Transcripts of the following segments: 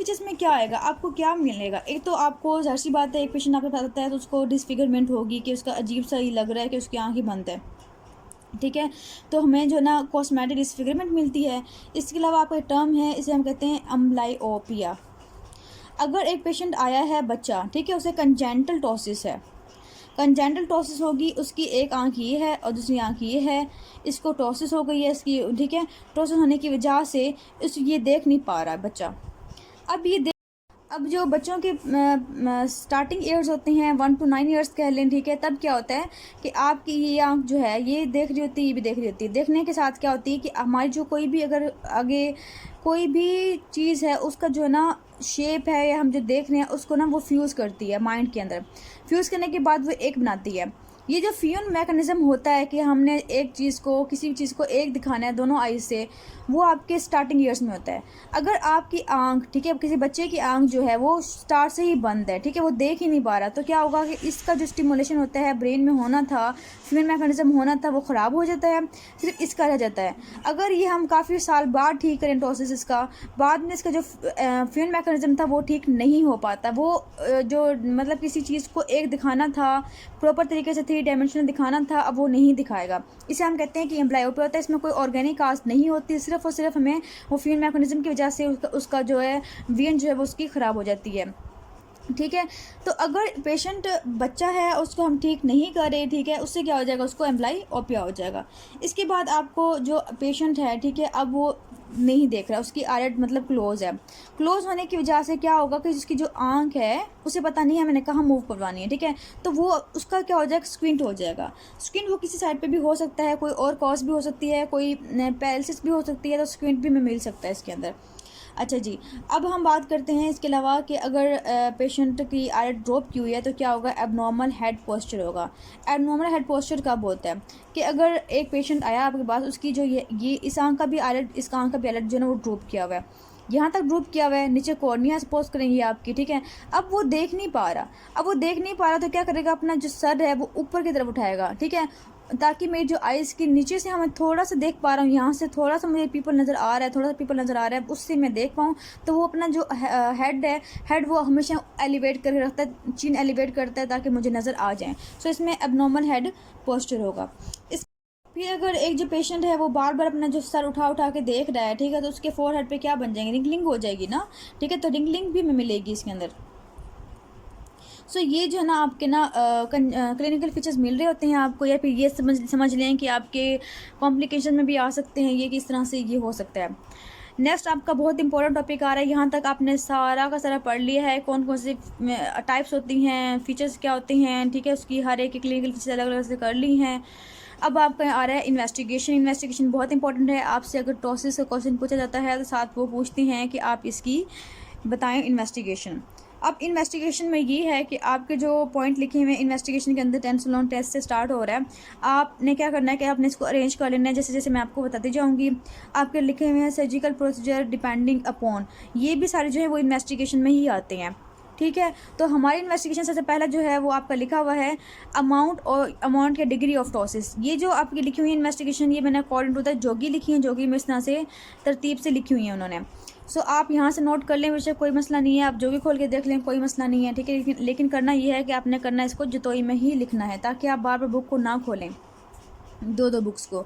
Features में क्या आएगा, आपको क्या मिलेगा? एक तो आपको ज़ाहिर सी बात है, एक पेशेंट आपके पास आता है तो उसको डिसफिगरमेंट होगी कि उसका अजीब सा ही लग रहा है कि उसकी आँखें बंद है, ठीक है। तो हमें जो है ना कॉस्मेटिक डिसफिगरमेंट मिलती है। इसके अलावा आपका टर्म है, इसे हम कहते हैं अम्ब्लाइओपिया। अगर एक पेशेंट आया है बच्चा, ठीक है, उसे कंजेंटल टॉसिस है, कंजेंटल टॉसिस होगी, उसकी एक आंख ये है और दूसरी आंख ये है, इसको टॉसिस हो गई है इसकी, ठीक है। टॉसिस होने की वजह से ये देख नहीं पा रहा है बच्चा। अब अब जो बच्चों के स्टार्टिंग ईयर्स होते हैं 1 to 9 ईयर्स कह लें, ठीक है, तब क्या होता है कि आपकी ये आंख जो है ये देख रही होती है, ये भी देख रही होती है। देखने के साथ क्या होती है कि हमारी जो कोई भी अगर आगे कोई भी चीज़ है उसका जो है ना शेप है या हम जो देख रहे हैं उसको ना वो फ्यूज़ करती है माइंड के अंदर। फ्यूज़ करने के बाद वो एक बनाती है। ये जो फ्यून मैकेनिज़्म होता है कि हमने एक चीज़ को, किसी भी चीज़ को एक दिखाना है दोनों आईज से, वो आपके स्टार्टिंग ईयर्स में होता है। अगर आपकी आंख, ठीक है, किसी बच्चे की आंख जो है वो स्टार्ट से ही बंद है, ठीक है, वो देख ही नहीं पा रहा, तो क्या होगा कि इसका जो स्टिमुलेशन होता है ब्रेन में होना था, फ्यून मैकेनिज़्म होना था, वो ख़राब हो जाता है, सिर्फ इसका रह जाता है। अगर ये हम काफ़ी साल बाद ठीक करें टॉसिस इसका, बाद में इसका जो फ्यून मैकेनिज़्म था वो ठीक नहीं हो पाता। वो जो मतलब किसी चीज़ को एक दिखाना था, प्रॉपर तरीके से 3 डायमेंशनल दिखाना था, अब वो नहीं दिखाएगा। इसे हम कहते हैं कि एम्ब्लायोपिया होता है। इसमें कोई ऑर्गेनिक कास्ट नहीं होती, सिर्फ और सिर्फ हमें वो फ्यून मैकेनिज्म की वजह से उसका जो है विजन जो है वो उसकी ख़राब हो जाती है, ठीक है। तो अगर पेशेंट बच्चा है उसको हम ठीक नहीं करें, ठीक है, उससे क्या हो जाएगा, उसको एम्ब्लायोपिया हो जाएगा। इसके बाद आपको जो पेशेंट है, ठीक है, अब वो नहीं देख रहा, उसकी आईलिड मतलब क्लोज है। क्लोज होने की वजह से क्या होगा कि जिसकी जो आंख है उसे पता नहीं है मैंने कहाँ मूव करवानी है, ठीक है, तो वो उसका क्या हो जाएगा, स्क्विंट हो जाएगा। स्क्विंट वो किसी साइड पे भी हो सकता है, कोई और कॉज भी हो सकती है, कोई पैरालिसिस भी हो सकती है, तो स्क्विंट भी हमें मिल सकता है इसके अंदर। अच्छा जी, अब हम बात करते हैं इसके अलावा कि अगर पेशेंट की आईलिड ड्रॉप की हुई है तो क्या होगा, एबनॉर्मल हेड पोस्चर होगा। एबनॉर्मल हेड पोस्चर कब होता है कि अगर एक पेशेंट आया आपके पास, उसकी जो ये इस आंख का भी आईलिड, इस आंख का भी आईलिड जो है ना वो ड्रॉप किया हुआ है, यहाँ तक ड्रूप किया हुआ है, नीचे कॉर्निया सपोज करेंगे आपकी, ठीक है। अब वो देख नहीं पा रहा, तो क्या करेगा, अपना जो सर है वो ऊपर की तरफ उठाएगा, ठीक है, ताकि मेरी जो आइज़ के नीचे से हमें थोड़ा सा देख पा रहा हूँ, यहाँ से थोड़ा सा मुझे पीपल नज़र आ रहा है, थोड़ा सा पीपल नज़र आ रहा है, उससे मैं देख पाऊँ। तो वो अपना जो हेड है, हेड वो हमेशा एलिवेट करके रखता है, चिन एलिवेट करता है ताकि मुझे नज़र आ जाए। सो इसमें एबनॉर्मल हेड पोस्चर होगा। फिर अगर एक जो पेशेंट है वो बार बार अपना जो सर उठा उठा के देख रहा है, ठीक है, तो उसके फोरहेड पे क्या बन जाएंगे, रिंगलिंग हो जाएगी ना, ठीक है, तो रिंगलिंग भी हमें मिलेगी इसके अंदर। सो ये जो है ना आपके ना क्लिनिकल फीचर्स मिल रहे होते हैं आपको, या फिर ये समझ लें कि आपके कॉम्प्लिकेशन में भी आ सकते हैं ये, कि इस तरह से ये हो सकता है। नेक्स्ट आपका बहुत इंपॉर्टेंट टॉपिक आ रहा है। यहाँ तक आपने सारा का सारा पढ़ लिया है, कौन कौन से टाइप्स होती हैं, फीचर्स क्या होते हैं, ठीक है, उसकी हर एक क्लिनिकल फीचर्स अलग अलग से कर ली हैं। अब आपका आ रहा है इन्वेस्टिगेशन। इन्वेस्टिगेशन बहुत इंपॉर्टेंट है। आपसे अगर टॉसिस का क्वेश्चन पूछा जाता है तो साथ वो पूछते हैं कि आप इसकी बताएं इन्वेस्टिगेशन। अब इन्वेस्टिगेशन में ये है कि आपके जो पॉइंट लिखे हुए हैं इन्वेस्टिगेशन के अंदर, टेंसोलोन टेस्ट से स्टार्ट हो रहा है। आपने क्या करना है कि आपने इसको अरेंज कर लेना है, जैसे जैसे मैं आपको बताती जाऊँगी। आपके लिखे हुए हैं सर्जिकल प्रोसीजर डिपेंडिंग अपॉन, ये भी सारे जो है वो इन्वेस्टिगेशन में ही आते हैं, ठीक है। तो हमारी इन्वेस्टिगेशन सबसे पहला जो है वो आपका लिखा हुआ है अमाउंट या डिग्री ऑफ टॉसिस। ये जो आपकी लिखी हुई इन्वेस्टिगेशन, ये मैंने अकॉर्डिंग टू द जोगी लिखी है, जोगी में इस तरह से तरतीब से लिखी हुई है उन्होंने। सो आप यहाँ से नोट कर लें, वैसे कोई मसला नहीं है, आप जो भी खोल के देख लें, कोई मसला नहीं है, ठीक है। लेकिन करना ये है कि आपने करना इसको जतोई में ही लिखना है, ताकि आप बार बार बुक को ना खोलें, दो बुक्स को।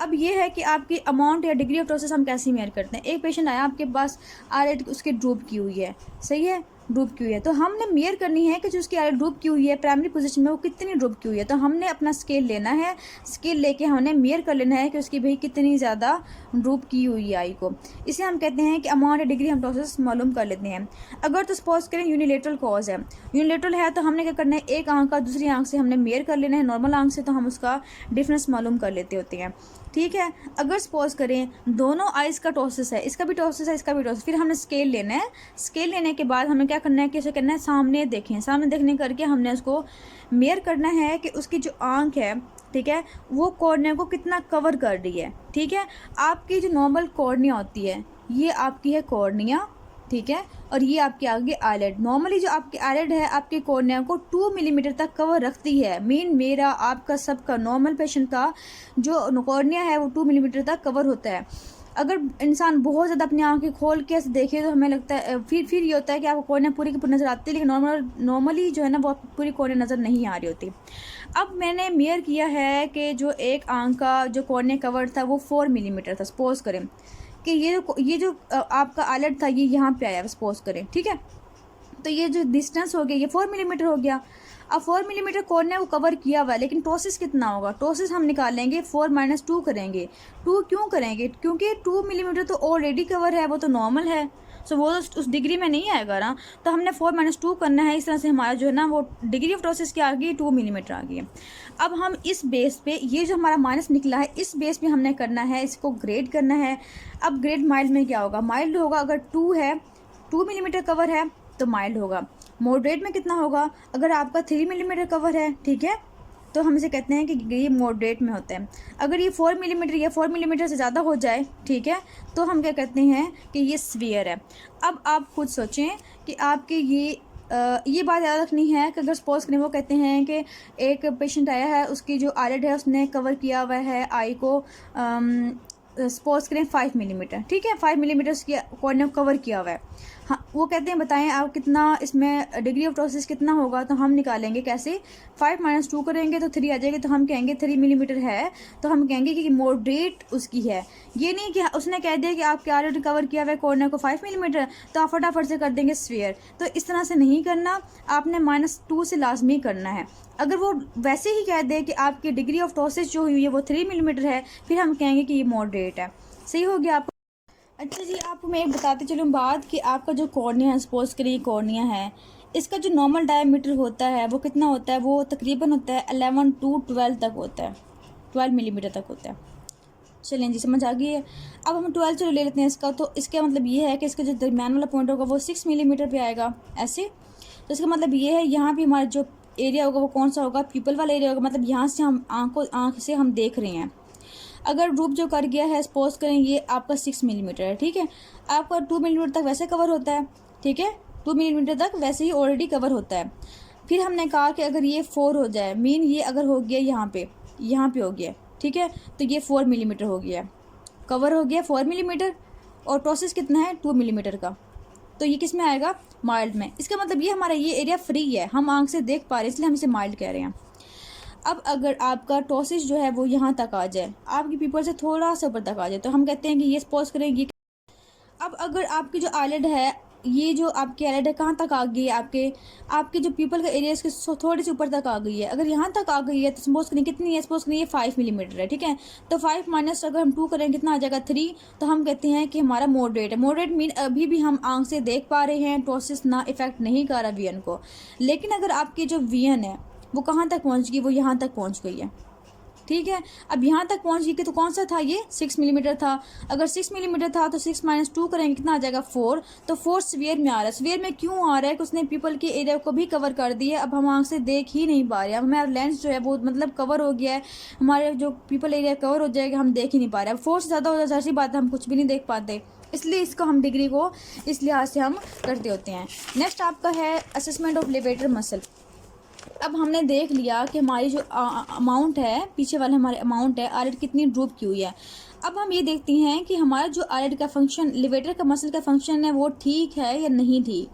अब ये है कि आपकी अमाउंट या डिग्री ऑफ टॉसिस हम कैसे मेयर करते हैं। एक पेशेंट आया आपके पास, आईलिड उसकी ड्रूप की हुई है, सही है, ड्रूप की हुई है, तो हमने मेयर करनी है कि जो उसकी आईलिड ड्रूप की हुई है प्राइमरी पोजीशन में वो कितनी ड्रूप की हुई है। तो हमने अपना स्केल लेना है, स्केल लेके हमने मेयर कर लेना है कि उसकी भाई कितनी ज़्यादा ड्रूप की हुई है आई को। इसे हम कहते हैं कि अमाउंट या डिग्री हम टॉसिस मालूम कर लेते हैं। अगर तो सपोज करें यूनिलेटरल कॉज है, यूनिलेटरल है तो हमने क्या करना है, एक आंख का दूसरी आंख से हमने मेयर कर लेना है, नॉर्मल आंख से तो हम उसका डिफरेंस मालूम कर लेते होते हैं, ठीक है। अगर सपोज करें दोनों आइज़ का टॉसिस है, इसका भी टॉसिस है, इसका भी टॉसिस, फिर हमने स्केल लेना है। स्केल लेने के बाद हमें क्या करना है कि उसे करना है सामने देखें, सामने देखने करके हमने उसको मेयर करना है कि उसकी जो आंख है, ठीक है, वो कॉर्निया को कितना कवर कर रही है, ठीक है। आपकी जो नॉर्मल कॉर्निया होती है, ये आपकी है कॉर्निया, ठीक है, और ये आपके आगे आईलिड। नॉर्मली जो आपकी आईलिड है आपके कॉर्निया को 2 मिलीमीटर तक कवर रखती है। मेरा आपका सबका नॉर्मल पेशेंट का जो कॉर्निया है वो 2 मिलीमीटर तक कवर होता है। अगर इंसान बहुत ज़्यादा अपनी आँखें खोल के ऐसे देखे तो हमें लगता है फिर ये होता है कि आपको कॉर्निया पूरी की पूरी नज़र आती है, लेकिन नॉर्मली जो है ना वो पूरी कॉर्निया नज़र नहीं आ रही होती। अब मैंने मेयर किया है कि जो एक आँख का जो कॉर्निया कवर था वो 4 मिलीमीटर था। सपोज़ करें कि ये जो आपका आईलिड था ये यहाँ पे आया, सपोज़ करें, ठीक है। तो ये जो डिस्टेंस हो गया ये 4 मिलीमीटर हो गया। अब 4 मिलीमीटर कॉर्निया को कवर किया हुआ है, लेकिन टोसिस कितना होगा? टोसिस हम निकालेंगे 4 - 2 करेंगे। 2 क्यों करेंगे? क्योंकि 2 मिलीमीटर तो ऑलरेडी कवर है, वो तो नॉर्मल है, सो वो तो उस डिग्री में नहीं आएगा ना। तो हमने 4 - 2 करना है। इस तरह से हमारा जो है ना वो डिग्री ऑफ टोसिस क्या आ गई? 2 मिलीमीटर आ गई है। अब हम इस बेस पे ये जो हमारा माइनस निकला है इस बेस पे हमने करना है, इसको ग्रेड करना है। अब ग्रेड माइल्ड में क्या होगा? माइल्ड होगा अगर 2 है, 2 मिलीमीटर कवर है तो माइल्ड होगा। मॉडरेट में कितना होगा? अगर आपका 3 मिलीमीटर कवर है, ठीक है, तो हम इसे कहते हैं कि ये मॉडरेट में होता है। अगर ये 4 मिलीमीटर या 4 मिलीमीटर से ज़्यादा हो जाए, ठीक है, तो हम क्या कहते हैं कि ये सीवियर है। अब आप खुद सोचें कि आपके ये बात याद रखनी है कि अगर सपोज करें वो कहते हैं कि एक पेशेंट आया है, उसकी जो आईलिड है उसने कवर किया हुआ है आई को, सपोज करें 5 मिलीमीटर, ठीक है, 5 मिलीमीटर उसकी कॉर्निया कवर किया हुआ है। हाँ, वो कहते हैं बताएं आप कितना इसमें डिग्री ऑफ टोसिस कितना होगा? तो हम निकालेंगे कैसे? 5 - 2 करेंगे तो 3 आ जाएगी, तो हम कहेंगे 3 मिलीमीटर है, तो हम कहेंगे कि मॉडरेट उसकी है। ये नहीं कि उसने कह दिया कि आपके आईलिड कवर किया हुआ है कॉर्निया को 5 मिलीमीटर, तो आप फटाफट से कर देंगे स्फीयर। तो इस तरह से नहीं करना, आपने -2 से लाजमी करना है। अगर वो वैसे ही कह दे कि आपकी डिग्री ऑफ टोसिस जो हुई है वो 3 मिलीमीटर है, फिर हम कहेंगे कि ये मॉडरेट है। सही हो गया आपको? अच्छा जी, आपको मैं एक बताते चलूँ बात कि आपका जो कॉर्निया है, सपोज करिए कॉर्निया है, इसका जो नॉर्मल डायमीटर होता है वो कितना होता है? वो तकरीबन होता है 11 to 12 तक होता है, 12 मिलीमीटर तक होता है। चलें जी, समझ आ गई है। अब हम 12 चलो ले लेते हैं इसका, तो इसका मतलब ये है कि इसका जो दरमियान वाला पॉइंट होगा वो 6 मिलीमीटर पे आएगा ऐसे। तो इसका मतलब ये है यहाँ पे हमारा जो एरिया होगा वो कौन सा होगा? प्यूपल वाला एरिया होगा, मतलब यहाँ से हम आँख से हम देख रहे हैं। अगर रूप जो कर गया है, सपोज करें ये आपका 6 मिलीमीटर है, ठीक है, आपका 2 मिलीमीटर तक वैसे कवर होता है, ठीक है, 2 मिलीमीटर तक वैसे ही ऑलरेडी कवर होता है। फिर हमने कहा कि अगर ये 4 हो जाए, मीन ये अगर हो गया यहाँ पे हो गया, ठीक है, तो ये 4 मिलीमीटर हो गया, कवर हो गया 4 मिलीमीटर, और टोसिस कितना है? 2 मिलीमीटर का। तो ये किस में आएगा? माइल्ड में। इसका मतलब ये हमारा ये एरिया फ्री है, हम आँख से देख पा रहे हैं, इसलिए हम इसे माइल्ड कह रहे हैं। अब अगर आपका टोसिस जो है वो यहाँ तक आ जाए, आपकी पीपल से थोड़ा सा ऊपर तक आ जाए, तो हम कहते हैं कि ये सपोज करेंगे। अब अगर आपकी जो आईलिड है, ये जो आपकी आईलिड है कहाँ तक आ गई है? आपके जो पीपल का एरिया इसके थोड़ी सी ऊपर तक आ गई है। अगर यहाँ तक आ गई है तो सपोज करें कितनी है? सपोज करें ये 5 मिलीमीटर है, ठीक है, तो 5 माइनस अगर हम 2 करें कितना आ जाएगा? 3। तो हम कहते हैं कि हमारा मॉडरेट है। मॉडरेट मीन अभी भी हम आँख से देख पा रहे हैं, टोसिस ना इफेक्ट नहीं कर रहा वीएन को। लेकिन अगर आपकी जो वीएन है वो कहाँ तक पहुँच गई? वो यहाँ तक पहुँच गई है, ठीक है। अब यहाँ तक पहुँच गई तो कौन सा था? ये 6 मिलीमीटर था। अगर 6 मिलीमीटर था तो 6 - 2 करेंगे कितना आ जाएगा? 4। तो 4 स्फीयर में आ रहा है। स्फीयर में क्यों आ रहा है? कि उसने पीपल के एरिया को भी कवर कर दिया। अब हम आँख से देख ही नहीं पा रहे, अब हमारा लेंस जो है वो मतलब कवर हो गया है, हमारे जो पीपल एरिया कवर हो जाएगा, हम देख ही नहीं पा रहे। अब 4 से ज़्यादा हो जाए ऐसी बात है, हम कुछ भी नहीं देख पाते, इसलिए इसको हम डिग्री को इस लिहाज से हम करते होते हैं। नेक्स्ट आपका है असेसमेंट ऑफ लेवेटर मसल। अब हमने देख लिया कि हमारी जो अमाउंट है, पीछे वाले हमारे अमाउंट है, आईलिड कितनी ड्रूप की हुई है। अब हम ये देखते हैं कि हमारा जो आईलिड का फंक्शन, लेवेटर का मसल का फंक्शन है, वो ठीक है या नहीं ठीक।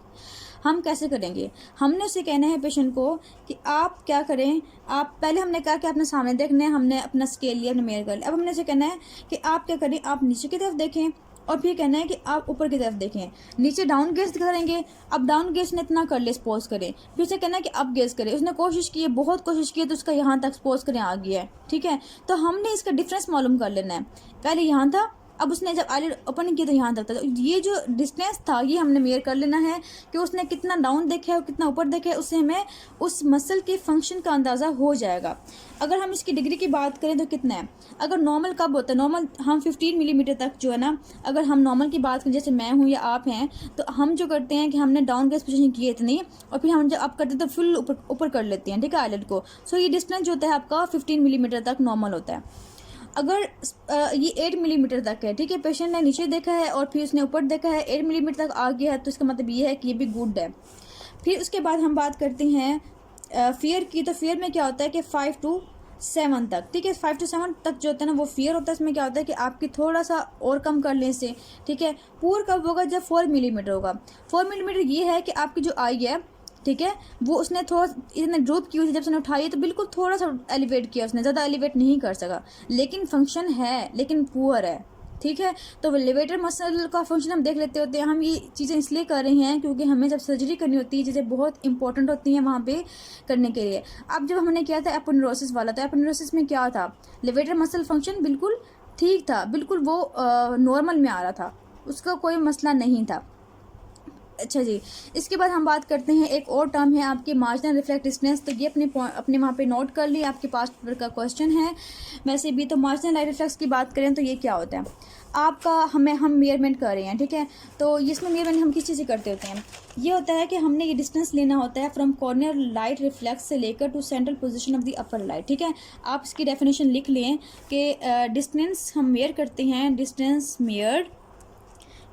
हम कैसे करेंगे? हमने उसे कहना है पेशेंट को कि आप क्या करें, आप पहले हमने कहा कि आपने सामने देखना है, हमने अपना स्केल लिया, हमने मेजर कर लिया। अब हमने उसे कहना है कि आप क्या करें, आप नीचे की तरफ देखें, और फिर कहना है कि आप ऊपर की तरफ देखें। नीचे डाउन गेज करेंगे, अब डाउन गेज ने इतना कर लिया, स्पोज करें, फिर से कहना है कि अप गेज करें। उसने कोशिश की है, बहुत कोशिश की है, तो उसका यहाँ तक स्पोज करें आ गया है, ठीक है। तो हमने इसका डिफरेंस मालूम कर लेना है। पहले यहाँ था, अब उसने जब आईलिड ओपन किया तो यहाँ तक था, तो ये जो डिस्टेंस था ये हमने मेयर कर लेना है कि उसने कितना डाउन देखा है और कितना ऊपर देखा है, उससे हमें उस मसल के फंक्शन का अंदाज़ा हो जाएगा। अगर हम इसकी डिग्री की बात करें तो कितना है? अगर नॉर्मल कब होता है? नॉर्मल हम 15 मिलीमीटर तक जो है ना, अगर हम नॉर्मल की बात करें, जैसे मैं हूँ या आप हैं, तो हम जो करते हैं कि हमने डाउन गेज पोजीशन की है इतनी, और फिर हम जब अप करते हैं तो फुल ऊपर कर लेते हैं, ठीक है, आईलिड को। सो ये डिस्टेंस जो होता है आपका 15 मिलीमीटर तक नॉर्मल होता है। अगर ये 8 मिलीमीटर तक है, ठीक है, पेशेंट ने नीचे देखा है और फिर उसने ऊपर देखा है, 8 मिलीमीटर तक आ गया है, तो इसका मतलब ये है कि ये भी गुड है। फिर उसके बाद हम बात करते हैं फियर की। तो फियर में क्या होता है कि 5 to 7 तक, ठीक है। 5 to 7 तक जो होता है ना वो फियर होता है। इसमें क्या होता है कि आपकी थोड़ा सा और कम कर लें इससे, ठीक है। पुअर कब होगा? जब 4 मिलीमीटर होगा। 4 मिलीमीटर ये है कि आपकी जो आई है, ठीक है, वो उसने थोड़ा इतने ड्रॉप की हुई थी, जब उसने उठाई तो बिल्कुल थोड़ा सा एलिवेट किया उसने, ज़्यादा एलिवेट नहीं कर सका, लेकिन फंक्शन है, लेकिन पुअर है, ठीक है। तो लेवेटर मसल का फंक्शन हम देख लेते होते हैं। हम ये चीज़ें इसलिए कर रहे हैं क्योंकि हमें जब सर्जरी करनी होती है, चीज़ें बहुत इंपॉर्टेंट होती हैं वहाँ पे करने के लिए। अब जब हमने किया था एपोनेुरोसिस वाला, तो एपोनेुरोसिस में क्या था? लेवेटर मसल फंक्शन बिल्कुल ठीक था, बिल्कुल वो नॉर्मल में आ रहा था, उसका कोई मसला नहीं था। अच्छा जी, इसके बाद हम बात करते हैं, एक और टर्म है आपकी मार्जिनल रिफ्लेक्स डिस्टेंस। तो ये अपने वहाँ पे नोट कर लिए, आपके पास पेपर का क्वेश्चन है वैसे भी। तो मार्जिनल लाइट रिफ्लेक्स की बात करें तो ये क्या होता है आपका, हम मेयरमेंट कर रहे हैं, ठीक है। तो इसमें मेयरमेंट हम किस चीज़ से करते होते हैं? ये होता है कि हमने ये डिस्टेंस लेना होता है फ्रॉम कॉर्नियर लाइट रिफ्लेक्स से लेकर to central position of the upper light, ठीक है। आप इसकी डेफिनेशन लिख लें कि डिस्टेंस हम मेयर करते हैं, डिस्टेंस मेयर्ड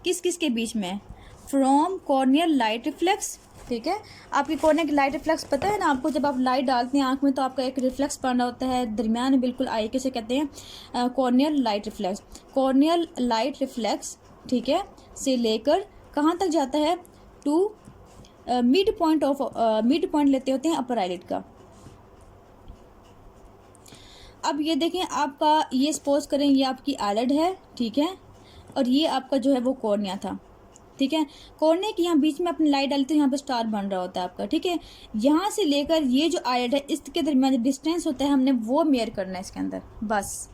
किस किस के बीच में? फ्रॉम कॉर्नियल लाइट रिफ्लेक्स, ठीक है। आपकी कॉर्नियल लाइट रिफ्लेक्स पता है ना आपको, जब आप लाइट डालते हैं आँख में तो आपका एक रिफ्लेक्स बन रहा होता है दरमियान में बिल्कुल आई के, से कहते हैं corneal light reflex. Corneal light reflex, ठीक है, से लेकर कहाँ तक जाता है? टू मिड पॉइंट लेते होते हैं अपर आईलिड का। अब ये देखें, आपका ये सपोज करें ये आपकी आईलिड है, ठीक है, और ये आपका जो है वो कॉर्निया था, ठीक है। कॉर्निया की यहाँ बीच में अपनी लाइट डाली तो यहाँ पे स्टार बन रहा होता है आपका, ठीक है। यहाँ से लेकर ये जो आईलिड है इसके दरमियान जो डिस्टेंस होता है हमने वो मेयर करना है इसके अंदर, बस।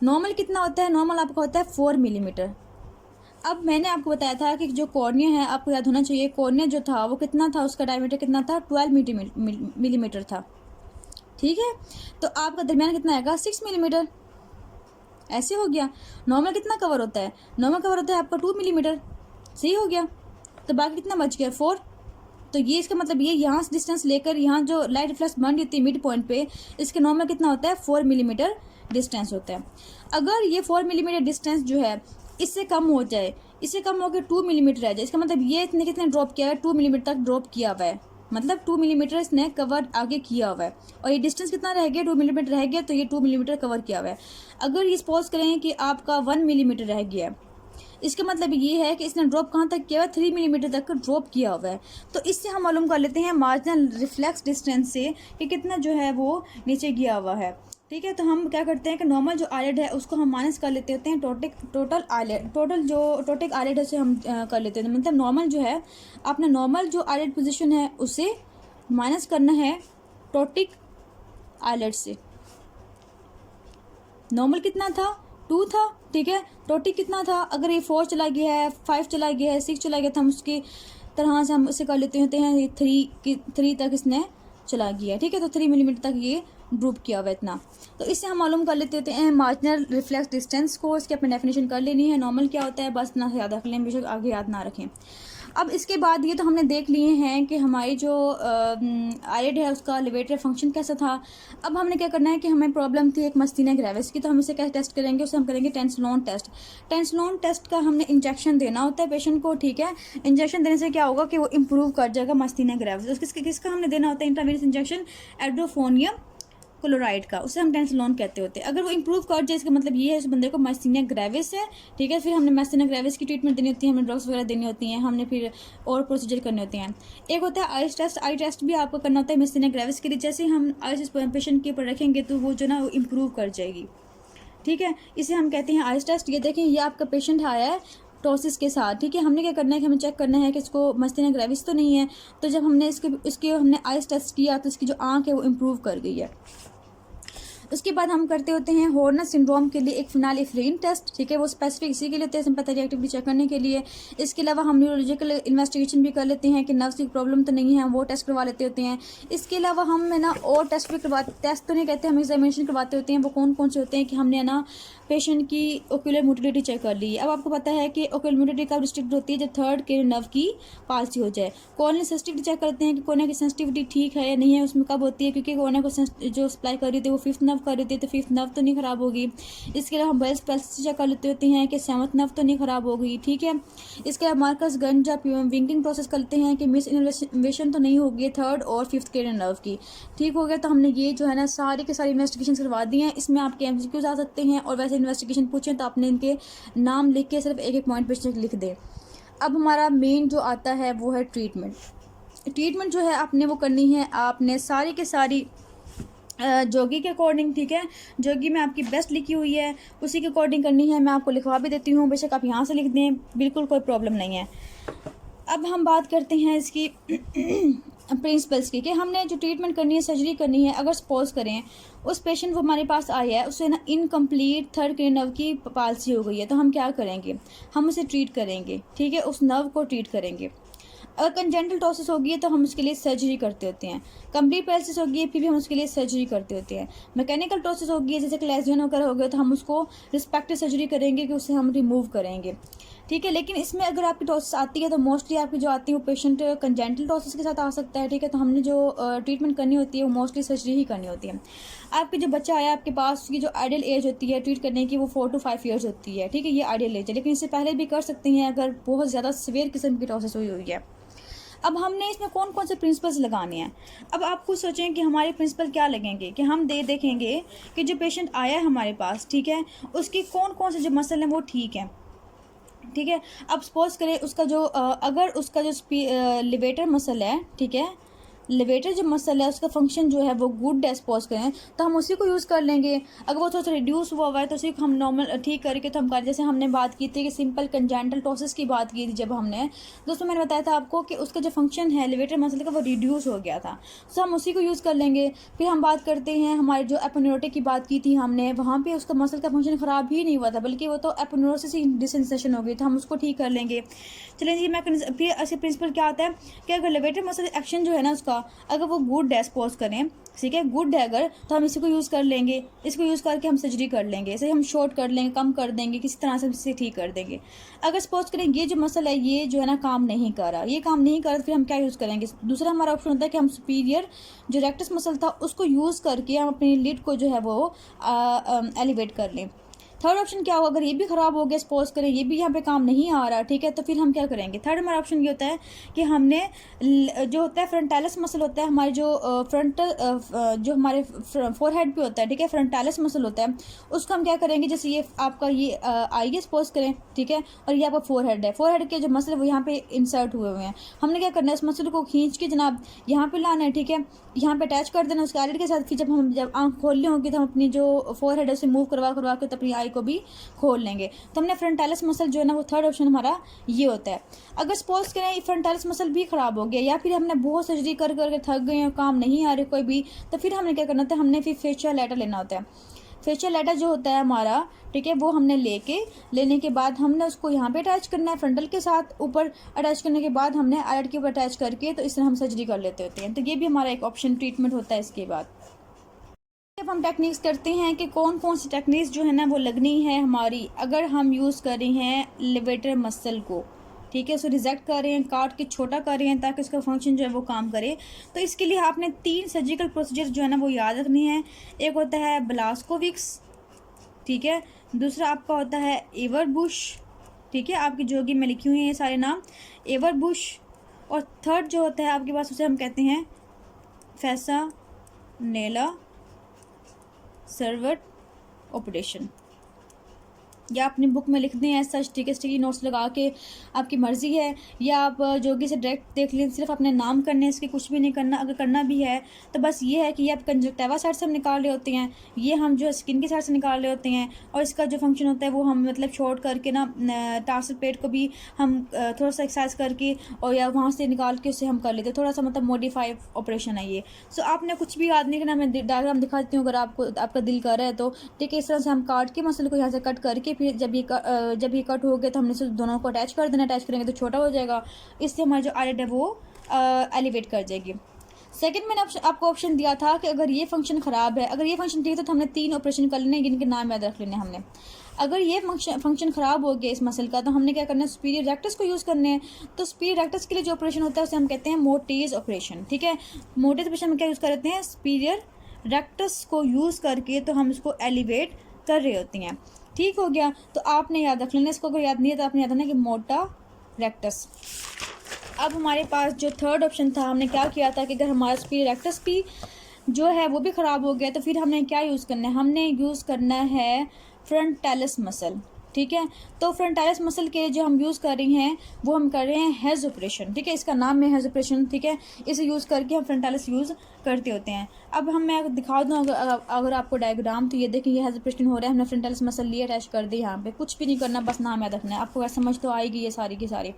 नॉर्मल कितना होता है? नॉर्मल आपका होता है 4 मिलीमीटर। अब मैंने आपको बताया था कि जो कॉर्निया है, आपको याद होना चाहिए, कॉर्निया जो था वो कितना था, उसका डायमीटर कितना था? 12 मिलीमीटर था, ठीक है। तो आपका दरमियान कितना आएगा? 6 मिलीमीटर, ऐसे हो गया। नॉर्मल कितना कवर होता है? नॉर्मल कवर होता है आपका 2 मिलीमीटर, सही हो गया। तो बाकी कितना बच गया? 4। तो ये इसका मतलब ये यहाँ से डिस्टेंस लेकर यहाँ जो लाइट रिफ्लेक्स बन रही थी मिड पॉइंट पे, इसके नॉर्मल कितना होता है? 4 मिलीमीटर डिस्टेंस होता है। अगर ये 4 मिलीमीटर डिस्टेंस जो है इससे कम हो जाए, इससे कम होकर 2 मिलीमीटर रह जाए, इसका मतलब ये इतने कितने ड्रॉप किया है? 2 मिलीमीटर तक ड्रॉप किया हुआ है, मतलब 2 मिलीमीटर इसने कवर आगे किया हुआ है। और ये डिस्टेंस कितना रह गया? 2 मिलीमीटर रह गया, तो ये 2 मिलीमीटर कवर किया हुआ है। अगर ये सपोज करें कि आपका 1 मिलीमीटर रह गया है, इसका मतलब ये है कि इसने ड्रॉप कहाँ तक किया हुआ है? 3 मिलीमीटर तक ड्रॉप किया हुआ है। तो इससे हम मालूम कर लेते हैं मार्जिनल रिफ्लेक्स डिस्टेंस से कि कितना जो है वो नीचे गया हुआ है, ठीक है। तो हम क्या करते हैं कि नॉर्मल जो आईलिड है उसको हम माइनस कर लेते होते हैं टोटल आईलिड है उसे हम कर लेते हैं। मतलब नॉर्मल जो है, अपना नॉर्मल जो आईलिड पोजीशन है उसे माइनस करना है टोटिक आईलिड से। नॉर्मल कितना था? 2 था, ठीक है। टोटिक कितना था? अगर ये 4 चला गया है, 5 चला गया है, 6 चला गया था, हम उसकी तरह से हम इसे कर लेते होते हैं 3 तक इसने चला गया, ठीक है। तो 3 मिलीमीटर तक ये ड्रूप किया हुआ इतना। तो इससे हम मालूम कर लेते होते हैं मार्जिनल रिफ्लेक्स डिस्टेंस को। इसकी अपनी डेफिनेशन कर लेनी है। नॉर्मल क्या होता है बस ना याद रख लें, बेशक आगे याद ना रखें। अब इसके बाद ये तो हमने देख लिए हैं कि हमारी जो आईलिड है उसका लेवेटर फंक्शन कैसा था। अब हमने क्या करना है कि हमें प्रॉब्लम थी एक मस्तीना ग्रेविस की, तो हम इसे कैसे टेस्ट करेंगे? उसे हम करेंगे टेंसलॉन टेस्ट। टेंसलॉन टेस्ट का हमने इंजेक्शन देना होता है पेशेंट को, ठीक है। इंजेक्शन देने से क्या होगा कि वो इम्प्रूव कर जाएगा मस्तीना ग्रेविस। किसका हमने देना होता है इंट्रावेनस इंजेक्शन? एड्रोफोनियम क्लोराइड का, उसे हम टेंसलॉन कहते होते हैं। अगर वो इंप्रूव कर जाए इसका मतलब ये है इस बंदे को माइस्थीनिया ग्रेविस है, ठीक है। फिर हमने माइस्थीनिया ग्रेविस की ट्रीटमेंट देनी होती है, हमें ड्रग्स वगैरह देनी होती हैं, हमने फिर और प्रोसीजर करने होते हैं। एक होता है आइस टेस्ट। आई टेस्ट भी आपको करना होता है माइस्थीनिया ग्रेविस के लिए। जैसे हम आइस पेशेंट के ऊपर रखेंगे तो वो जो ना वो इम्प्रूव कर जाएगी, ठीक है। इसे हम कहते हैं आइस टेस्ट। ये देखें, ये आपका पेशेंट आया है टोसिस के साथ, ठीक है। हमने क्या करना है कि हमें चेक करना है कि इसको माइस्थीनिया ग्रेविस तो नहीं है। तो जब हमने इसके हमने आइस टेस्ट किया तो इसकी जो आँख है वो इम्प्रूव कर गई है। उसके बाद हम करते होते हैं हॉर्नर सिंड्रोम के लिए एक फिनालिफ्रीन टेस्ट, ठीक है। वो स्पेसिफिक इसी के लिए होते हैं सिंपैथेटिक एक्टिविटी चेक करने के लिए। इसके अलावा हम न्यूरोलॉजिकल इन्वेस्टिगेशन भी कर लेते हैं कि नर्व्स की प्रॉब्लम तो नहीं है, वो टेस्ट करवा लेते होते हैं। इसके अलावा हम है ना और टेस्ट भी टेस्ट तो नहीं कहते, हम एग्जामिनेशन करवाते होते हैं। वो कौन कौन से होते हैं कि हमने ना पेशेंट की ओक्यूलर मोटिलिटी चेक कर ली है। अब आपको पता है कि ओक्यूलर मोटिलिटी कब रिस्ट्रिक्ट होती है? जब थर्ड के नर्व की पाल्सी हो जाए। कॉर्नियल सेंसिटिविटी चेक करते हैं कि कॉर्निया की सेंसिटिविटी ठीक है या नहीं है, उसमें कब होती है? क्योंकि कॉर्निया को जो सप्लाई कर रही होती है वो 5th नर्व नर्व कर लेते हैं तो 5th नर्व तो नहीं ख़राब होगी। इसके अलावा हम वेल्स पल्स चेक कर लेते होते हैं कि 7th नर्व तो नहीं ख़राब होगी, ठीक है। इसके अलावा मार्कस गंज या विंकिंग प्रोसेस करते हैं कि मिस इन्वेस्टिगेशन तो नहीं होगी 3rd और 5th क्रेनियल नर्व की, ठीक हो गया। तो हमने ये जो है ना सारी के सारी इन्वेस्टिगेशन करवा दी हैं। इसमें आपके MCQs आ सकते हैं और वैसे इन्वेस्टिगेशन पूछें तो आपने इनके नाम लिख के सिर्फ एक एक पॉइंट पे लिख दें। अब हमारा मेन जो आता है वो है ट्रीटमेंट जो है आपने वो करनी है, आपने सारी के सारी जोगी के अकॉर्डिंग, ठीक है, जोगी में आपकी बेस्ट लिखी हुई है उसी के अकॉर्डिंग करनी है। मैं आपको लिखवा भी देती हूँ, बेशक आप यहाँ से लिख दें, बिल्कुल कोई प्रॉब्लम नहीं है। अब हम बात करते हैं इसकी प्रिंसिपल्स की कि हमने जो ट्रीटमेंट करनी है, सर्जरी करनी है, अगर सपोज करें उस पेशेंट वो हमारे पास आया है, उससे ना इनकम्प्लीट 3rd क्रेनियल नर्व की पाल्सी हो गई है, तो हम क्या करेंगे, हम उसे ट्रीट करेंगे, ठीक है, उस नर्व को ट्रीट करेंगे। अगर कंजेंटल टॉसिस होगी तो हम उसके लिए सर्जरी करते होते हैं। कंप्लीट पैरालिसिस होगी फिर भी हम उसके लिए सर्जरी करते होते हैं। मैकेनिकल टॉसिस होगी जैसे क्लेजियन वगैरह हो गया तो हम उसको रिस्पेक्टिव सर्जरी करेंगे कि उसे हम रिमूव करेंगे, ठीक है। लेकिन इसमें अगर आपकी टॉसिस आती है तो मोस्टली आपकी जो आती है वो पेशेंट कंजेंटल टॉसिस के साथ आ सकता है, ठीक है। तो हमने जो ट्रीटमेंट करनी होती है वो मोस्टली सर्जरी ही करनी होती है। आपके जो बच्चा आया आपके पास, उसकी जो आइडियल एज होती है ट्रीट करने की वो 4 to 5 ईयर्स होती है, ठीक है, ये आइडियल एज है। लेकिन इससे पहले भी कर सकते हैं अगर बहुत ज़्यादा सीवियर किस्म की टॉसिस हुई है। अब हमने इसमें कौन कौन से प्रिंसिपल्स लगाने हैं। अब आप खुद सोचें कि हमारे प्रिंसिपल क्या लगेंगे कि हम देखेंगे कि जो पेशेंट आया है हमारे पास, ठीक है, उसकी कौन कौन से जो मसल हैं वो ठीक है, ठीक है। अब सपोज करें उसका जो अगर उसका जो लिवेटर मसल है, ठीक है, लिवेटर जो मसल है उसका फंक्शन जो है वो गुड है सपोज करें तो हम उसी को यूज़ कर लेंगे। अगर वो थोड़ा सा रिड्यूस हुआ है तो उसी को हम नॉर्मल ठीक करके तो हम कर, जैसे हमने बात की थी कि सिंपल कंजेंटल टॉसिस की बात की थी जब हमने, दोस्तों मैंने बताया था आपको कि उसका जो फंक्शन है लिवेटर मसल का वो रिड्यूस हो गया था, तो हम उसी को यूज़ कर लेंगे। फिर हम बात करते हैं हमारे जो एपोन्यूरोटिक की बात की थी हमने, वहाँ पर उसका मसल का फंक्शन ख़राब ही नहीं हुआ था बल्कि वो तो एपोन्यूरोसिस ही डिसेंसेशन हो गई, तो हम उसको ठीक कर लेंगे। चलें जी, मैं फिर ऐसे प्रिंसिपल क्या आता है कि अगर लिवेटर मसल एक्शन जो है ना उसका अगर वो गुड है सपोज करें, ठीक है, गुड है अगर, तो हम इसी को यूज़ कर लेंगे, इसको यूज़ करके हम सर्जरी कर लेंगे, इसे हम शॉर्ट कर लेंगे, कम कर देंगे, किसी तरह से इसे ठीक कर देंगे। अगर सपोज करें ये जो मसल है ये जो है ना काम नहीं कर रहा, ये काम नहीं कर रहा, तो फिर हम क्या यूज़ करेंगे, दूसरा हमारा ऑप्शन होता है कि हम सुपीरियर जो रेक्टस मसल था उसको यूज़ करके हम अपनी लिड को जो है वो एलिवेट कर लें। थर्ड ऑप्शन क्या होगा, अगर ये भी ख़राब हो गया सपोज करें ये भी यहाँ पे काम नहीं आ रहा, ठीक है, तो फिर हम क्या करेंगे। थर्ड हमारा ऑप्शन ये होता है कि हमने जो होता है फ्रंटालिस मसल होता है हमारे जो जो हमारे फोरहेड पे होता है, ठीक है, फ्रंटालिस मसल होता है, उसको हम क्या करेंगे, जैसे ये आपका ये आइए सपोज करें, ठीक है, और ये आपका फोरहेड है, फोरहेड के जो मसल है वो यहाँ पे इंसर्ट हुए हुए हैं। हमने क्या करना है, इस मसल को खींच के जनाब यहाँ पे लाना है, ठीक है, यहाँ पे अटैच कर देना उसके आइलिड के साथ। फिर जब आँख खोलनी होगी तो हम अपनी जो फोरहेड है उसे मूव करवा के तो अपनी आई को भी खोल लेंगे। तो हमने फ्रंटालिस मसल जो है ना वो थर्ड ऑप्शन हमारा ये होता है। अगर सपोज करें फ्रंटालिस मसल भी ख़राब हो गया या फिर हमने बहुत सर्जरी कर करके थक गए और काम नहीं आ रही कोई भी, तो फिर हमने क्या करना होता है, हमने फिर फेशियल लैटर लेना होता है। फेशियल लैटर जो होता है हमारा, ठीक है, वो हमने लेने के बाद हमने उसको यहाँ पे अटैच करना है फ्रंटल के साथ, ऊपर अटैच करने के बाद हमने आइलिड के ऊपर अटैच करके तो इससे हम सर्जरी कर लेते होते हैं। तो ये भी हमारा एक ऑप्शन ट्रीटमेंट होता है। इसके बाद जब हम टेक्निक्स करते हैं कि कौन कौन सी टेक्निक्स जो है ना वो लगनी है हमारी, अगर हम यूज़ कर रहे हैं लिवेटर मसल को, ठीक है, उसको रिजेक्ट कर रहे हैं, काट के छोटा कर रहे हैं ताकि उसका फंक्शन जो है वो काम करे, तो इसके लिए आपने 3 सर्जिकल प्रोसीजर जो है ना वो याद रखनी है। एक होता है ब्लास्कोविक्स, ठीक है, दूसरा आपका होता है एवरबुश, ठीक है, आपकी जोगी में लिखी हुई हैं ये सारे नाम, एवरबुश, और थर्ड जो होता है आपके पास उसे हम कहते हैं फैसानेला सर्वट ऑपरेशन। या अपनी बुक में लिख दें ऐसा, ठीक है, स्टिकी नोट्स लगा के, आपकी मर्ज़ी है, या आप जोगी से डायरेक्ट देख लें, सिर्फ अपने नाम करने, इसके कुछ भी नहीं करना। अगर करना भी है तो बस ये है कि ये आप कंजक्टिवा साइड से हम निकाल रहे होते हैं, ये हम जो स्किन की साइड से निकाल रहे होते हैं, और इसका जो फंक्शन होता है वो हम मतलब शॉर्ट करके ना टार्सल पेट को भी हम थोड़ा सा एक्सरसाइज करके और या वहाँ से निकाल के उससे हम कर लेते हैं, थोड़ा सा मतलब मॉडिफाइड ऑपरेशन है ये। सो आपने कुछ भी याद नहीं करना, मैं डायग्राम दिखा देती हूँ अगर आपका दिल कर रहा है तो, ठीक है। इस तरह से हम काट के मसल को यहाँ से कट करके फिर जब ये कट हो गया तो हमने इसे दोनों को अटैच कर देना, अटैच करेंगे तो छोटा हो जाएगा, इससे हमारी जो आइलिड है वो एलिवेट कर जाएगी। सेकंड मैंने आपको ऑप्शन दिया था कि अगर ये फंक्शन ख़राब है, अगर ये फंक्शन ठीक है तो हमने 3 ऑपरेशन कर लेने, जिनके नाम याद रख लेने हमने। अगर ये फंक्शन ख़राब हो गया इस मसल का तो हमने क्या करना है, सुपीरियर रेक्टस को यूज़ करने हैं। तो सुपीरियर रेक्टस के लिए जो ऑपरेशन होता है उसे हम कहते हैं मोटेज ऑपरेशन, ठीक है। मोटेज ऑपरेशन में क्या यूज़ करते हैं, सुपीरियर रेक्टस को यूज़ करके तो हम इसको एलिवेट कर रही होती हैं। ठीक हो गया, तो आपने याद रख लेना इसको, अगर याद नहीं है तो आपने याद रखना कि मोटा रेक्टस। अब हमारे पास जो थर्ड ऑप्शन था, हमने क्या किया था कि अगर हमारा स्पीड रेक्टस भी जो है वो भी ख़राब हो गया तो फिर हमने क्या यूज़ करना है, हमने यूज़ करना है फ्रंटालिस मसल। ठीक है, तो फ्रंटालिस मसल के जो हम यूज़ कर रही हैं वो हम कर रहे हैं हेज ऑपरेशन। ठीक है, इसका नाम है हेज ऑपरेशन। ठीक है, इसे यूज़ करके हम फ्रंटालिस यूज़ करते होते हैं। अब मैं दिखा दूँ अगर आपको डायग्राम, तो ये देखिए ये हेज ऑपरेशन हो रहा है, हमने फ्रंटालिस मसल लिए अटैच कर दी। यहाँ पे कुछ भी नहीं करना, बस नाम याद रखना है, आपको समझ तो आएगी ये सारी की सारी।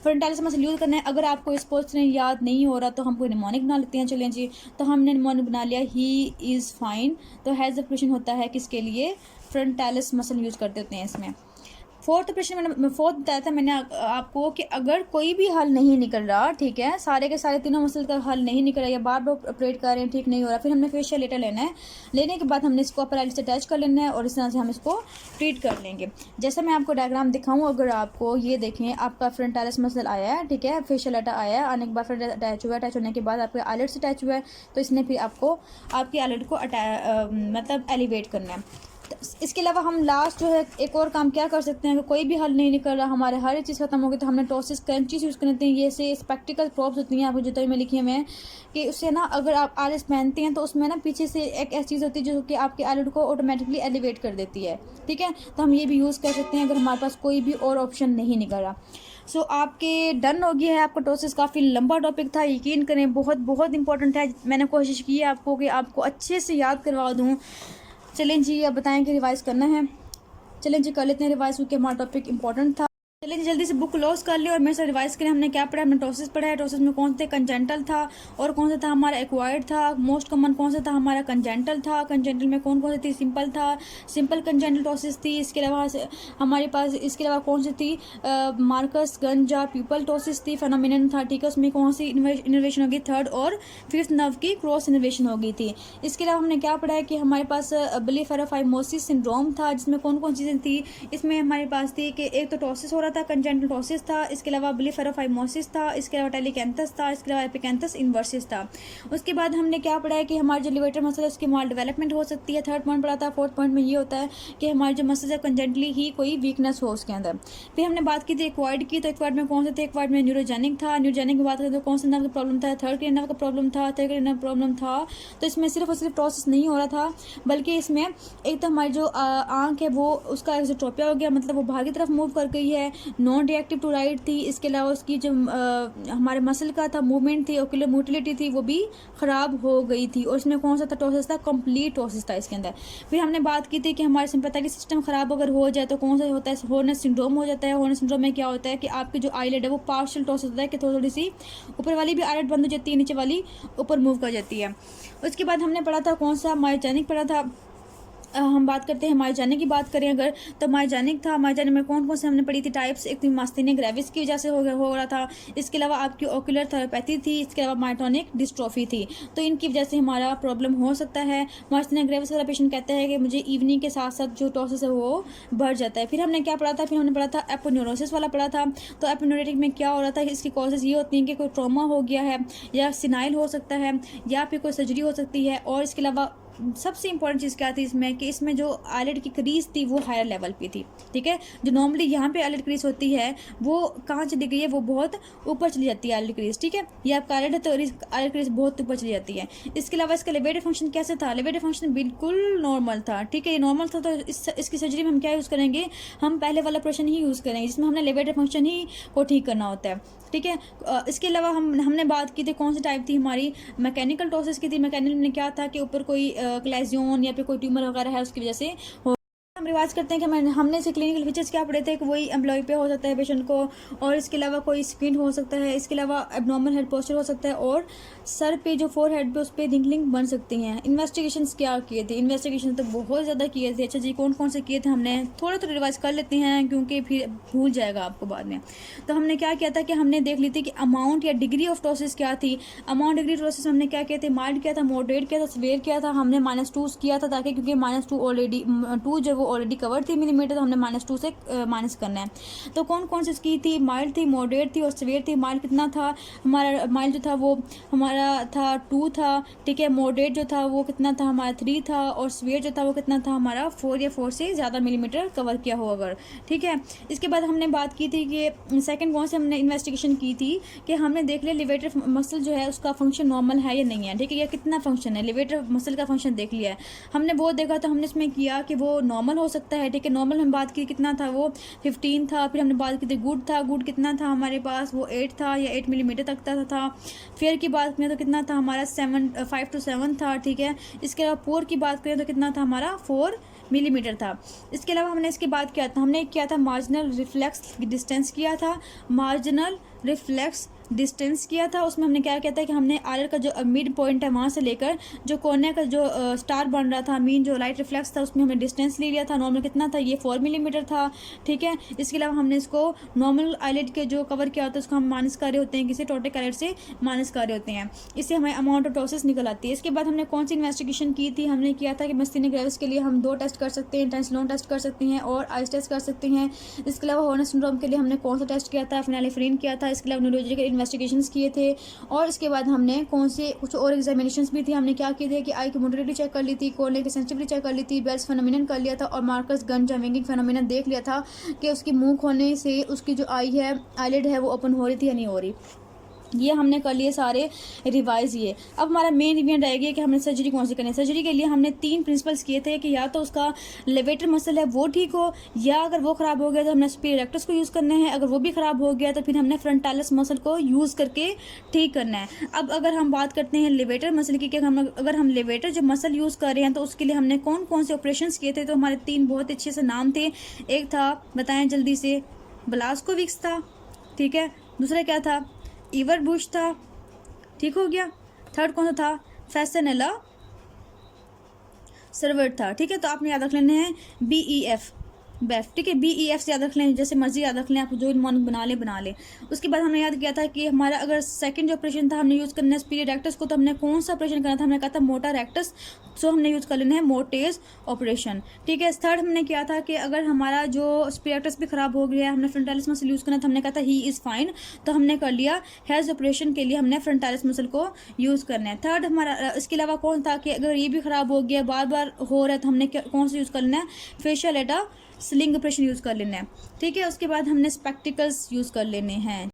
फ्रंटालिस मसल यूज़ करना है। अगर आपको इस पोस्टर याद नहीं हो रहा तो हम कोई निमोनिक बना लेते हैं। चलें जी, तो हमने निमोनिक बना लिया, ही इज़ फाइन। तो हैज़ ऑपरेशन होता है किसके लिए, फ्रंटालिस मसल यूज़ करते होते हैं इसमें। फोर्थ ऑपरेशन मैंने फोर्थ बताया था मैंने आपको कि अगर कोई भी हल नहीं निकल रहा, ठीक है, सारे के सारे तीनों मसल का हल नहीं निकल रहा या बार बार ऑपरेट कर रहे हैं, ठीक नहीं हो रहा, फिर हमने फेशियल लेटर लेना है। लेने के बाद हमने इसको अपर आईलिड से अटैच कर लेना है और इस तरह से हम इसको ट्रीट कर लेंगे। जैसे मैं आपको डायग्राम दिखाऊँ, अगर आपको ये देखें, आपका फ्रंटालिस मसल आया है, ठीक है, फेशियल लेटर आया है, आने के बाद फ्रंट अटैच हुआ है, अटैच होने के बाद आपके आईलिड से अटैच हुआ है, तो इसने फिर आपको आपकी आईलिड को मतलब एलिवेट करना है। इसके अलावा हम लास्ट जो है एक और काम क्या कर सकते हैं कि कोई भी हल नहीं निकल रहा, हमारे हर एक चीज़ खत्म हो गई, तो हमने टॉसिस क्रंचीज यूज़ करते हैं। ये से स्पेक्टिकल प्रॉप्स होती हैं, आपको जो में लिखी हुए हैं कि उससे ना अगर आप आईलिड्स पहनते हैं तो उसमें ना पीछे से एक ऐसी चीज़ होती है जो कि आपके आईलिड को ऑटोमेटिकली एलिवेट कर देती है। ठीक है, तो हम ये भी यूज़ कर सकते हैं अगर हमारे पास कोई भी और ऑप्शन नहीं निकल रहा। सो आपके डन हो गया है आपका टॉसिस। काफ़ी लंबा टॉपिक था, यकीन करें बहुत बहुत इंपॉर्टेंट है। मैंने कोशिश की है आपको कि आपको अच्छे से याद करवा दूँ। चलें जी, अब बताएं कि रिवाइज़ करना है। चलें जी, कर लेते हैं रिवाइज़, क्योंकि हमारा टॉपिक इंपॉर्टेंट था। चलें जल्दी से बुक क्लोज कर लिया और मेरे से रिवाइज करें। हमने क्या पढ़ा, हमने टॉसिस पढ़ा है। टॉसिस में कौन से कंजेंटल था और कौन सा था हमारा एक्वायर्ड था। मोस्ट कॉमन कौन सा था हमारा, कंजेंटल था। कंजेंटल में कौन कौन सी थी, सिंपल था, सिंपल कंजेंटल टॉसिस थी। इसके अलावा हमारे पास इसके अलावा कौन सी थी, मार्कस गंजा प्यूपल टॉसिस थी, फेनोमेनन था। ठीक है, उसमें कौन सी इनोवेशन होगी, थर्ड और फिफ्थ नर्व की क्रॉस इनोवेशन हो गई थी। इसके अलावा हमने क्या पढ़ा है कि हमारे पास ब्लेफारोफाइमोसिस सिंड्रोम था, जिसमें कौन कौन चीज़ें थी। इसमें हमारे पास थी कि एक तो टॉसिस हो रहा था, कंजेंटल टॉसिस था, इसके अलावा ब्लेफारोफाइमोसिस था, इसके अलावा टेलिकैंथस था, इसके अलावा एपिकैंथस इन्वर्सिस था। उसके बाद हमने क्या पढ़ा है कि हमारे जो लिवेटर मसल है उसकी माल डेवलपमेंट हो सकती है, थर्ड पॉइंट पढ़ा था। फोर्थ पॉइंट में ये होता है कि हमारे जो मसल है कंजेंटली ही कोई वीकनेस हो उसके अंदर। फिर हमने बात की थी एक्वायर्ड की, तो एक्वायर्ड में कौन से थे, एक्वायर्ड में न्यूरोजेनिक था। न्यूरोजेनिक की बात करें तो कौन सा नर्व का प्रॉब्लम था, थर्ड के नर्व का प्रॉब्लम था, थर्ड के नर्व प्रॉब्लम था। तो इसमें सिर्फ और सिर्फ टॉसिस नहीं हो रहा था, बल्कि इसमें एक तो हमारी जो आंख है वो उसका एक्सोट्रोपिया हो गया, मतलब वो बाहर की तरफ मूव कर गई है, नॉन रिएक्टिव टू राइट थी। इसके अलावा उसकी जो हमारे मसल का था मूवमेंट थी, ओक्यूलर मोटिलिटी थी, वो भी ख़राब हो गई थी। और इसमें कौन सा था, टॉसिस था, कंप्लीट टॉसिस था इसके अंदर। फिर हमने बात की थी कि हमारे सिंपैथेटिक सिस्टम ख़राब अगर हो जाए तो कौन सा होता है, हॉर्नर सिंड्रोम हो जाता है। हॉर्नर सिंड्रोम में क्या होता है कि आपकी जो आईलिड है वो पार्शियल टॉसिस होता है कि थोड़ी सी ऊपर वाली भी आईलिड बंद हो जाती है, नीचे वाली ऊपर मूव कर जाती है। उसके बाद हमने पढ़ा था कौन सा, मायोजेनिक पढ़ा था। हम बात करते हैं मायोजेनिक की बात करें अगर, तो मायोजेनिक था। मायोजेनिक में कौन कौन से हमने पढ़ी थी टाइप्स, एक थी मास्टेनिया ग्रेविस की वजह से हो रहा था। इसके अलावा आपकी ओक्यूलर थेरेपैथी थी, इसके अलावा मायोटोनिक डिस्ट्रोफी थी, तो इनकी वजह से हमारा प्रॉब्लम हो सकता है। मास्टेनिया ग्रेविस वाला पेशेंट कहता है कि मुझे इवनिंग के साथ साथ जो टॉसिस है वो बढ़ जाता है। फिर हमने क्या पढ़ा था, फिर हमने पढ़ा था एपोन्यूरोसिस वाला पढ़ा था। तो एपोन्यूरेटिक में क्या हो रहा था, इसकी कॉजेज ये होती हैं कि कोई ट्रॉमा हो गया है, या सिनाइल हो सकता है, या फिर कोई सर्जरी हो सकती है। और इसके अलावा सबसे इंपॉर्टेंट चीज़ क्या थी इसमें कि इसमें जो आईलिड की क्रीज थी वो हायर लेवल पे थी। ठीक है, जो नॉर्मली यहाँ पे आईलिड क्रीज होती है वो कहाँ चली गई है, वो बहुत ऊपर चली जाती है आईलिड क्रीज। ठीक है, ये आपका आईलिड है तो आईलिड क्रीज बहुत ऊपर चली जाती है। इसके अलावा इसका लेवेटर फंक्शन कैसे था, लेवेटर फंक्शन बिल्कुल नॉर्मल था। ठीक है, ये नॉर्मल था, तो इसकी सर्जरी में हम क्या यूज़ करेंगे, हम पहले वाला ऑपरेशन ही यूज़ करेंगे जिसमें हमने लेवेटर फंक्शन ही को ठीक करना होता है। ठीक है, इसके अलावा हमने बात की थी कौन सी टाइप थी हमारी, मैकेनिकल टॉसिस की थी। मैकेनिकल में क्या था कि ऊपर कोई क्लेजियन या फिर कोई ट्यूमर वगैरह है उसकी वजह से हो। हम रिवाज करते हैं कि हमने से क्लिनिकल फीचर्स क्या पढ़े थे कि वही एम्प्लॉय पे हो सकता है पेशेंट को, और इसके अलावा कोई स्क्विंट हो सकता है, इसके अलावा एबनॉर्मल हेड पोस्चर हो सकता है, और सर पे जो फोर हेड पे उस पर रिंकलिंग बन सकती हैं। इन्वेस्टिगेशंस क्या किए थे, इन्वेस्टिगेशन तो बहुत ज़्यादा किए थे। अच्छा जी, कौन कौन से किए थे हमने थोड़ा थोड़ा रिवाइज कर लेते हैं क्योंकि फिर भूल जाएगा आपको बाद में। तो हमने क्या किया था कि हमने देख ली थी कि अमाउंट या डिग्री ऑफ टॉसिस क्या थी। अमाउंट डिग्री टॉसिस में हमने क्या किया था, माइल्ड किया था, मॉडरेट किया था, सीवियर किया था। हमने -2 किया था ताकि क्योंकि -2 ऑलरेडी 2 जो वो ऑलरेडी कवर थी मिलीमीटर, तो हमने -2 से माइनस करना है। तो कौन कौन सी इसकी थी, माइल्ड थी, मॉडरेट थी और सीवियर थी। माइल्ड कितना था हमारा, माइल्ड जो था वो हमारा था 2 था, ठीक है। मॉडरेट जो था वो कितना था हमारा 3 था, और सीवियर जो था वो कितना था हमारा 4 या 4 से ज़्यादा मिलीमीटर कवर किया हो अगर, ठीक है। इसके बाद हमने बात की थी कि सेकंड कौन से हमने इन्वेस्टिगेशन की थी कि हमने देख लिया लिवेटर मसल जो है उसका फंक्शन नॉर्मल है या नहीं है, ठीक है, या कितना फंक्शन है। लिवेटर मसल का फंक्शन देख लिया है हमने, वो देखा तो हमने इसमें किया कि वो नॉर्मल हो सकता है, ठीक है। नॉर्मल हम बात की कितना था वो 15 था। फिर हमने बात की थी गुड था, गुड कितना था हमारे पास वो 8 था या 8 मिलीमीटर तक था। फेयर की बात करें तो कितना था हमारा 5 to 7 था, ठीक है। इसके अलावा पोर की बात करें तो कितना था हमारा 4 मिलीमीटर था। इसके अलावा हमने इसके बाद क्या था, हमने किया था मार्जिनल रिफ्लेक्स डिस्टेंस किया था, मार्जिनल रिफ्लेक्स डिस्टेंस किया था। उसमें हमने क्या किया था कि हमने आर का जो मिड पॉइंट है वहाँ से लेकर जो कोने का जो स्टार बन रहा था, मीन जो लाइट रिफ्लेक्स था, उसमें हमने डिस्टेंस ले लिया था। नॉर्मल कितना था, ये 4 मिलीमीटर था, ठीक है। इसके अलावा हमने इसको नॉर्मल आईलेट के जो कवर किया होता है उसको हम माइनस कर रहे होते हैं, किसी टोटल आईलेट से माइनस कर रहे होते हैं, इससे हमें अमाउंट ऑफ टॉसेस निकल आती है। इसके बाद हमने कौन सी इन्वेस्टिगेशन की थी, हमने किया था कि मस्तीना ग्रेविस के लिए हम 2 टेस्ट कर सकते हैं, टेंसिलोन टेस्ट कर सकते हैं और आइस टेस्ट कर सकते हैं। इसके अलावा हॉर्नर सिंड्रोम के लिए हमने कौन सा टेस्ट किया था, फेनिलेफ्रिन किया था। इसके अलावा न्यूरोलॉजिकल इन्वेस्टिगेशन किए थे। और इसके बाद हमने कौन से कुछ और एग्जामिनेशंस भी थी, हमने क्या किए थे कि आई की मोटिलिटी चेक कर ली थी, कॉर्निया की सेंसिटिविटी चेक कर ली थी, बेल्स फेनोमेनन कर लिया था और मार्कस गंज या विंगिंग फेनोमेनन देख लिया था कि उसकी मुंह खोलने से उसकी जो आई है आईलिड है वो ओपन हो रही थी या नहीं हो रही। ये हमने कर लिए सारे रिवाइज। ये अब हमारा मेन रिवीजन रहेगी कि हमने सर्जरी कौन सी करनी है। सर्जरी के लिए हमने 3 प्रिंसिपल्स किए थे कि या तो उसका लेवेटर मसल है वो ठीक हो, या अगर वो ख़राब हो गया तो हमने सुपीरियर रेक्टस को यूज़ करना है, अगर वो भी ख़राब हो गया तो फिर हमने फ्रंटालिस मसल को यूज़ करके ठीक करना है। अब अगर हम बात करते हैं लेवेटर मसल की कि अगर हम लेवेटर जो मसल यूज़ कर रहे हैं तो उसके लिए हमने कौन कौन से ऑपरेशन किए थे, तो हमारे 3 बहुत अच्छे से नाम थे। एक था, बताएं जल्दी से, ब्लास्कोविक्स था, ठीक है। दूसरा क्या था, ईवर बुश था, ठीक हो गया। थर्ड कौन सा था, फैसेनेला सर्वर्ट था, ठीक है। तो आपने याद रख लेने हैं BEF बेफ, ठीक है। BEF से याद रख लें, जैसे मर्जी याद रख लें, आप जो मॉर्निंग बना ले। उसके बाद हमने याद किया था कि हमारा अगर सेकंड जो ऑपरेशन था हमने यूज़ करना है सुपीरियर रेक्टस को, तो हमने कौन सा ऑपरेशन करना था, हमने कहा था मोटा रेक्टस, सो हमने यूज़ कर लेना है मोटेज ऑपरेशन, ठीक है। थर्ड हमने किया था कि अगर हमारा जो सुपीरियर रेक्टस भी खराब हो गया है, हमने फ्रंटालिस मसल यूज़ करना था, हमने कहा था ही इज़ फाइन, तो हमने कर लिया हेज ऑपरेशन के लिए हमने फ्रंटालिस मसल को यूज़ करना है। थर्ड हमारा इसके अलावा कौन था कि अगर ये भी ख़राब हो गया, बार बार हो रहा है, तो हमने कौन सा यूज़ कर लेना है, फेशियल एडा स्लिंग ऑपरेशन यूज़ कर लेना है, ठीक है। उसके बाद हमने स्पेक्टिकल्स यूज़ कर लेने हैं।